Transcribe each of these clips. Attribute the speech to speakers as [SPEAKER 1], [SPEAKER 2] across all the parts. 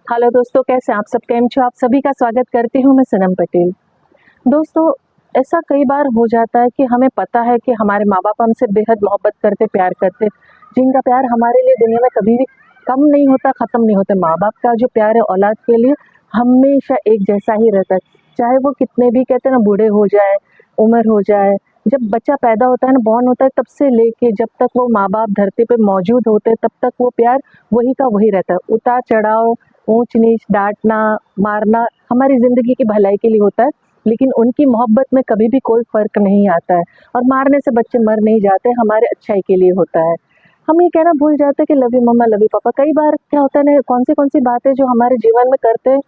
[SPEAKER 1] Hello दोस्तों, कैसे हैं आप सब? केम छो? आप सभी का स्वागत करती हूँ मैं सनम पटेल। दोस्तों, ऐसा कई बार हो जाता है कि हमें पता है कि हमारे माँ-बाप हमसे बेहद मोहब्बत करते, प्यार करते, जिनका प्यार हमारे लिए दुनिया में कभी भी कम नहीं होता, ख़त्म नहीं होता। माँ-बाप का जो प्यार है औलाद के लिए हमेशा एक जैसा ही रहता है, चाहे वो कितने भी कहते हैं ना बूढ़े हो जाएँ, उम्र हो जाए। जब बच्चा पैदा होता है ना, बॉर्न होता है, तब से लेके जब तक वो माँ-बाप धरती पे मौजूद होते हैं, तब तक वो प्यार वही का वही रहता है। उतार-चढ़ाव, ऊँच-नीच, डाँटना, मारना हमारी ज़िंदगी की भलाई के लिए होता है, लेकिन उनकी मोहब्बत में कभी भी कोई फ़र्क नहीं आता है और मारने से बच्चे मर नहीं जाते, हमारे अच्छाई के लिए होता है। हम ये कहना भूल जाते हैं कि love you mamma, love you papa. कई बार क्या होता है ना, कौन-सी बातें जो हमारे जीवन में करते हैं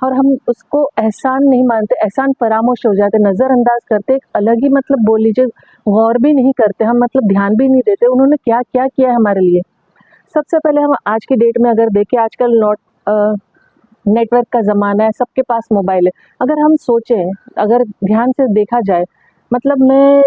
[SPEAKER 1] और हम उसको एहसान नहीं मानते, एहसान फरामोश हो जाते, नज़रअंदाज करते, एक अलग ही मतलब बोल लीजिए, गौर भी नहीं करते हम, मतलब ध्यान भी नहीं देते उन्होंने क्या-क्या किया है हमारे लिए। सबसे पहले हम आज की डेट में अगर देखें, आजकल नेटवर्क का ज़माना है, सबके पास मोबाइल है। अगर हम सोचें, अगर ध्यान से देखा जाए, मतलब मैं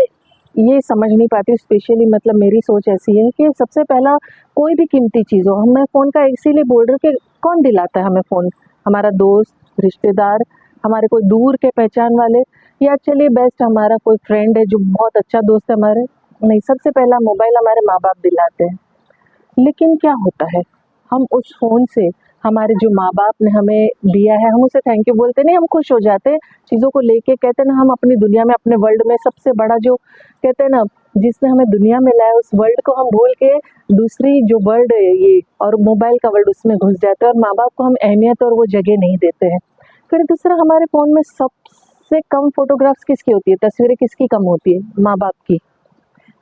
[SPEAKER 1] ये समझ नहीं पाती हूँ, स्पेशली मतलब मेरी सोच ऐसी है कि सबसे पहला कोई भी कीमती चीज़ हो, मैं फ़ोन का इसीलिए बोल रही हूँ कि कौन दिलाता है हमें फ़ोन? हमारा दोस्त, रिश्तेदार, हमारे कोई दूर के पहचान वाले, या चलिए बेस्ट हमारा कोई फ्रेंड है जो बहुत अच्छा दोस्त है हमारे? नहीं, सबसे पहला मोबाइल हमारे माँ-बाप दिलाते हैं। लेकिन क्या होता है, हम उस फ़ोन से हमारे जो माँ-बाप ने हमें दिया है, हम उसे थैंक यू बोलते नहीं, हम खुश हो जाते हैं चीज़ों को लेके। कहते हैं ना, हम अपनी दुनिया में, अपने वर्ल्ड में सबसे बड़ा जो कहते हैं ना, जिसने हमें दुनिया में लाया, उस वर्ल्ड को हम भूल के दूसरी जो वर्ल्ड है ये और मोबाइल का वर्ल्ड, उसमें घुस जाते हैं और माँ-बाप को हम अहमियत और वो जगह नहीं देते हैं। फिर दूसरा, हमारे फ़ोन में सबसे कम फ़ोटोग्राफ्स किसकी होती है, तस्वीरें किसकी कम होती है? माँ-बाप की।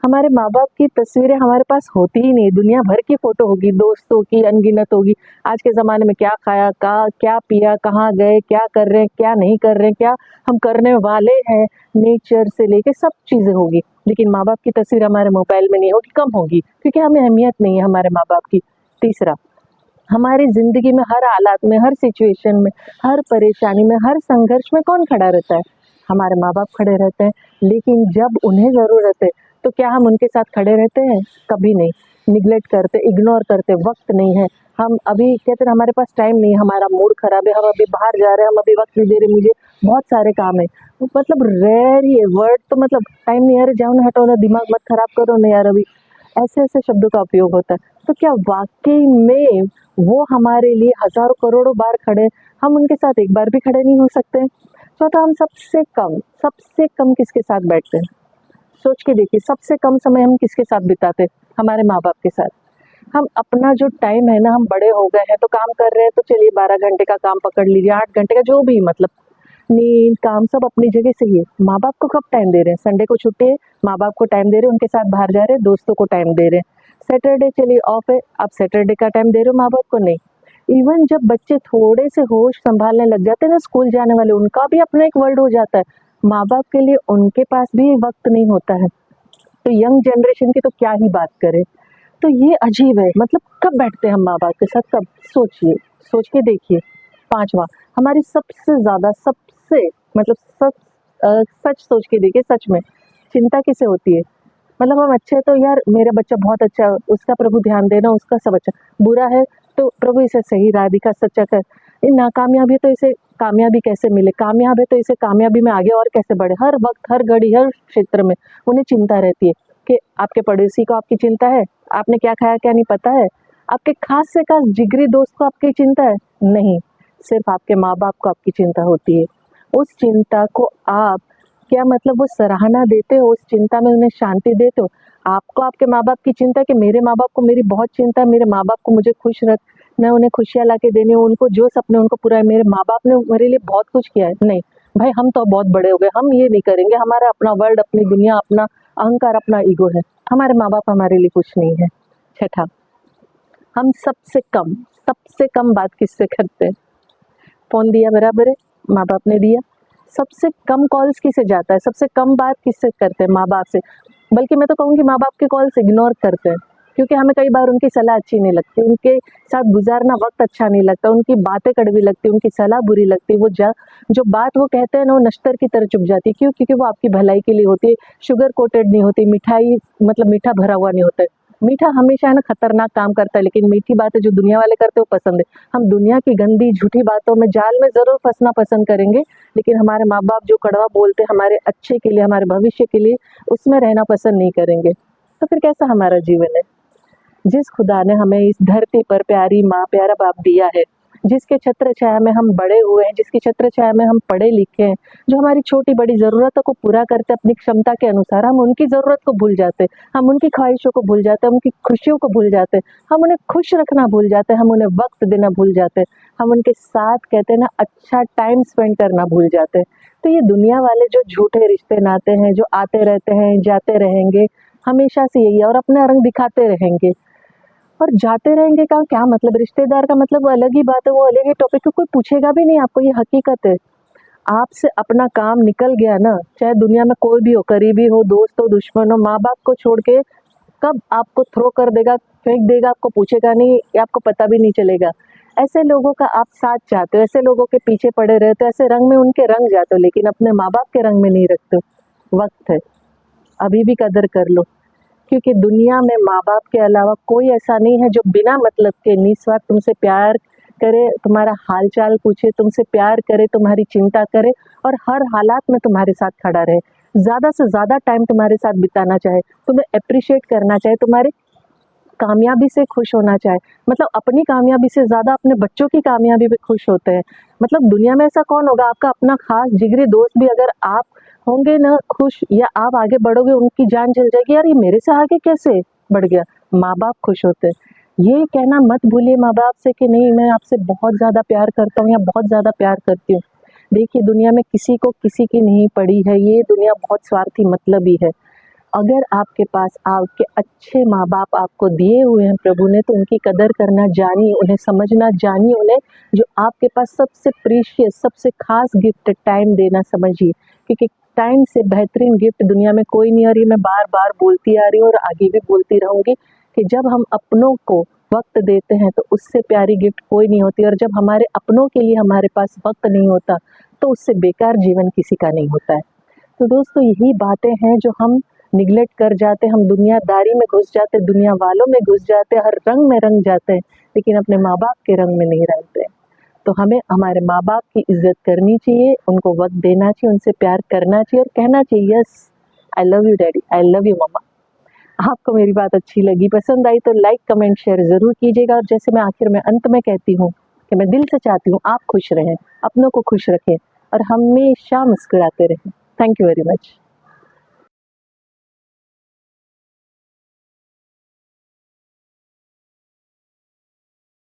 [SPEAKER 1] हमारे माँ-बाप की तस्वीरें हमारे पास होती ही नहीं, दुनिया भर की फ़ोटो होगी, दोस्तों की अनगिनत होगी। आज के ज़माने में क्या खाया, क्या पिया, कहाँ गए, क्या कर रहे हैं, क्या नहीं कर रहे हैं, क्या हम करने वाले हैं, नेचर से लेके सब चीज़ें होगी। लेकिन माँ-बाप की तस्वीर हमारे मोबाइल में नहीं होगी, कम होगी, क्योंकि हमें अहमियत नहीं है हमारे माँ-बाप की। तीसरा, हमारी ज़िंदगी में हर हालात में, हर सिचुएशन में, हर परेशानी में, हर संघर्ष में कौन खड़ा रहता है? हमारे माँ-बाप खड़े रहते हैं। लेकिन जब उन्हें ज़रूरत है, तो क्या हम उनके साथ खड़े रहते हैं? कभी नहीं। निग्लेक्ट करते, इग्नोर करते, वक़्त नहीं है। हम अभी कहते हैं हमारे पास टाइम नहीं है, हमारा मूड ख़राब है, हम अभी बाहर जा रहे हैं, हम अभी वक़्त नहीं दे रहे, मुझे बहुत सारे काम हैं। मतलब रेयर ही है वर्ड, तो मतलब टाइम नहीं है, अरे जाओ ना, हटो ना, दिमाग मत ख़राब करो ना यार अभी। ऐसे-ऐसे शब्दों का उपयोग होता है। तो क्या वाक़ई में वो हमारे लिए हज़ारों करोड़ों बार खड़े, हम उनके साथ एक बार भी खड़े नहीं हो सकते? चौथा, हम सबसे कम किसके साथ बैठते हैं? सोच के देखिए, सबसे कम समय हम किसके साथ बिताते हैं? हमारे माँ-बाप के साथ। हम अपना जो टाइम है ना, हम बड़े हो गए हैं तो काम कर रहे हैं, तो चलिए 12 घंटे का काम पकड़ लीजिए, 8 घंटे का, जो भी मतलब नींद, काम सब अपनी जगह सही है। माँ-बाप को कब टाइम दे रहे हैं? संडे को छुट्टी है, माँ-बाप को टाइम दे रहे हैं, उनके साथ बाहर जा रहे हैं, दोस्तों को टाइम दे रहे हैं। सैटरडे चलिए ऑफ है, आप सैटरडे का टाइम दे रहे हो माँ-बाप को? नहीं। इवन जब बच्चे थोड़े से होश सँभालने लग जाते हैं ना, स्कूल जाने वाले, उनका भी अपना एक वर्ल्ड हो जाता है। माँ-बाप के लिए उनके पास भी वक़्त नहीं होता है। तो यंग जनरेशन की तो क्या ही बात करें। तो ये अजीब है, मतलब कब बैठते हैं हम माँ-बाप के साथ, कब? सोचिए, सोच के देखिए। 5वां, हमारी सबसे ज़्यादा, सबसे मतलब सच सोच के देखिए, सच में चिंता किसे होती है? मतलब हम अच्छे हैं तो यार मेरा बच्चा बहुत अच्छा है, उसका प्रभु ध्यान देना, उसका सब अच्छा। बुरा है तो प्रभु इसे सही राह दिखा, सच्चा कर। ये नाकामयाब है तो इसे कामयाबी कैसे मिले? कामयाब है तो इसे कामयाबी में आगे और कैसे बढ़े? हर वक़्त, हर घड़ी, हर क्षेत्र में उन्हें चिंता रहती है कि आपके पड़ोसी को आपकी चिंता है, आपने क्या खाया क्या नहीं पता है, आपके खास से खास जिगरी दोस्त को आपकी चिंता है? नहीं, सिर्फ़ आपके माँ-बाप को आपकी चिंता होती है। उस चिंता को आप क्या मतलब वो सराहना देते हो, उस चिंता में उन्हें शांति देते हो? आपको आपके माँ-बाप की चिंता है कि मेरे माँ-बाप को मेरी बहुत चिंता है, मेरे माँ-बाप को मुझे खुश रख, मैं उन्हें खुशियाँ लाके देनी है, उनको जो सपने उनको पूरा है, मेरे माँ-बाप ने मेरे लिए बहुत कुछ किया है। नहीं, भाई हम तो बहुत बड़े हो गए, हम ये नहीं करेंगे, हमारा अपना वर्ल्ड, अपनी दुनिया, अपना अहंकार, अपना ईगो है। हमारे माँ-बाप हमारे लिए कुछ नहीं है। छठा, हम सबसे कम बात किससे करते हैं? फ़ोन दिया बराबर है, माँ-बाप ने दिया। सबसे कम कॉल्स किसे जाता है? सबसे कम बात किससे करते हैं? माँ-बाप से। बल्कि मैं तो कहूँगी माँ-बाप के कॉल्स इग्नोर करते हैं, क्योंकि हमें कई बार उनकी सलाह अच्छी नहीं लगती, उनके साथ गुज़ारना वक़्त अच्छा नहीं लगता, उनकी बातें कड़वी लगती, उनकी सलाह बुरी लगती, वो जो बात वो कहते हैं ना, वो नश्तर की तरह चुभ जाती है। क्यों? क्योंकि वो आपकी भलाई के लिए होती है, शुगर कोटेड नहीं होती, मिठाई मतलब मीठा भरा हुआ नहीं होता है। मीठा हमेशा है ना खतरनाक काम करता है, लेकिन मीठी बातें जो दुनिया वाले करते हैं वो पसंद है। हम दुनिया की गंदी झूठी बातों में जाल में ज़रूर फँसना पसंद करेंगे, लेकिन हमारे माँ-बाप जो कड़वा बोलते हैं हमारे अच्छे के लिए, हमारे भविष्य के लिए, उसमें रहना पसंद नहीं करेंगे। तो फिर कैसा हमारा जीवन है? जिस खुदा ने हमें इस धरती पर प्यारी माँ, प्यारा बाप दिया है, जिसके छत्र छाया में हम बड़े हुए हैं, जिसकी छत्र छाया में हम पढ़े लिखे हैं, जो हमारी छोटी-बड़ी ज़रूरतों को पूरा करते हैं अपनी क्षमता के अनुसार, हम उनकी ज़रूरत को भूल जाते हैं, हम उनकी ख्वाहिशों को भूल जाते हैं, उनकी खुशियों को भूल जाते हैं, हम उन्हें खुश रखना भूल जाते हैं, हम उन्हें वक़्त देना भूल जाते हैं, हम उनके साथ कहते हैं ना अच्छा टाइम स्पेंड करना भूल जाते हैं। तो ये दुनिया वाले जो झूठे रिश्ते नाते हैं, जो आते रहते हैं, जाते रहेंगे, हमेशा से यही है और अपना रंग दिखाते रहेंगे। और जाते रहेंगे का क्या मतलब? रिश्तेदार का मतलब वो अलग ही बात है, वो अलग ही टॉपिक है, कोई पूछेगा भी नहीं आपको, ये हकीकत है। आपसे अपना काम निकल गया ना, चाहे दुनिया में कोई भी हो, करीबी हो, दोस्त हो, दुश्मन हो, माँ-बाप को छोड़ के कब आपको थ्रो कर देगा, फेंक देगा, आपको पूछेगा नहीं, ये आपको पता भी नहीं चलेगा। ऐसे लोगों का आप साथ चाहते हो, ऐसे लोगों के पीछे पड़े रहते हो, ऐसे रंग में उनके रंग जाते हो, लेकिन अपने माँ-बाप के रंग में नहीं रखते हो। वक़्त है, अभी भी कदर कर लो। क्योंकि दुनिया में माँ-बाप के अलावा कोई ऐसा नहीं है जो बिना मतलब के निस्वार्थ तुमसे प्यार करे, तुम्हारा हाल-चाल पूछे, तुमसे प्यार करे, तुम्हारी चिंता करे और हर हालात में तुम्हारे साथ खड़ा रहे। ज़्यादा से ज़्यादा टाइम तुम्हारे साथ बिताना चाहे, तुम्हें एप्रिशिएट करना चाहे, तुम्हारी कामयाबी से खुश होना चाहे, मतलब अपनी कामयाबी से ज़्यादा अपने बच्चों की कामयाबी पे खुश होते हैं। मतलब दुनिया में ऐसा कौन होगा, आपका अपना खास जिगरी दोस्त भी अगर आप होंगे ना खुश या आप आगे बढ़ोगे, उनकी जान जल जाएगी, यार ये मेरे से आगे कैसे बढ़ गया? माँ-बाप खुश होते हैं। ये कहना मत भूलिए माँ-बाप से कि नहीं मैं आपसे बहुत ज़्यादा प्यार करता हूँ या बहुत ज़्यादा प्यार करती हूँ। देखिए दुनिया में किसी को किसी की नहीं पड़ी है, ये दुनिया बहुत स्वार्थी मतलबी है। अगर आपके पास आपके अच्छे माँ-बाप आपको दिए हुए हैं प्रभु ने, तो उनकी कदर करना जानिए, उन्हें समझना जानिए, उन्हें जो आपके पास सबसे प्रीशियस, सबसे ख़ास गिफ्ट टाइम देना समझिए, क्योंकि टाइम से बेहतरीन गिफ्ट दुनिया में कोई नहीं। और ये मैं बार-बार बोलती आ रही हूँ और आगे भी बोलती रहूँगी कि जब हम अपनों को वक़्त देते हैं, तो उससे प्यारी गिफ्ट कोई नहीं होती और जब हमारे अपनों के लिए हमारे पास वक़्त नहीं होता, तो उससे बेकार जीवन किसी का नहीं होता है। तो दोस्तों यही बातें हैं जो हम निग्लेक्ट कर जाते हैं, हम दुनियादारी में घुस जाते हैं, दुनिया वालों में घुस जाते हैं, हर रंग में रंग जाते हैं, लेकिन अपने माँ-बाप के रंग में नहीं रंगते हैं। तो हमें हमारे माँ-बाप की इज़्ज़त करनी चाहिए, उनको वक़्त देना चाहिए, उनसे प्यार करना चाहिए और कहना चाहिए yes I love you daddy, I love you mamma. आपको मेरी बात अच्छी लगी, पसंद आई तो लाइक, कमेंट, शेयर ज़रूर कीजिएगा और जैसे मैं आखिर में अंत में कहती हूँ कि मैं दिल से चाहती हूँ आप खुश रहें, अपनों को खुश रखें और हमेशा मुस्कुराते रहें। Thank you very much.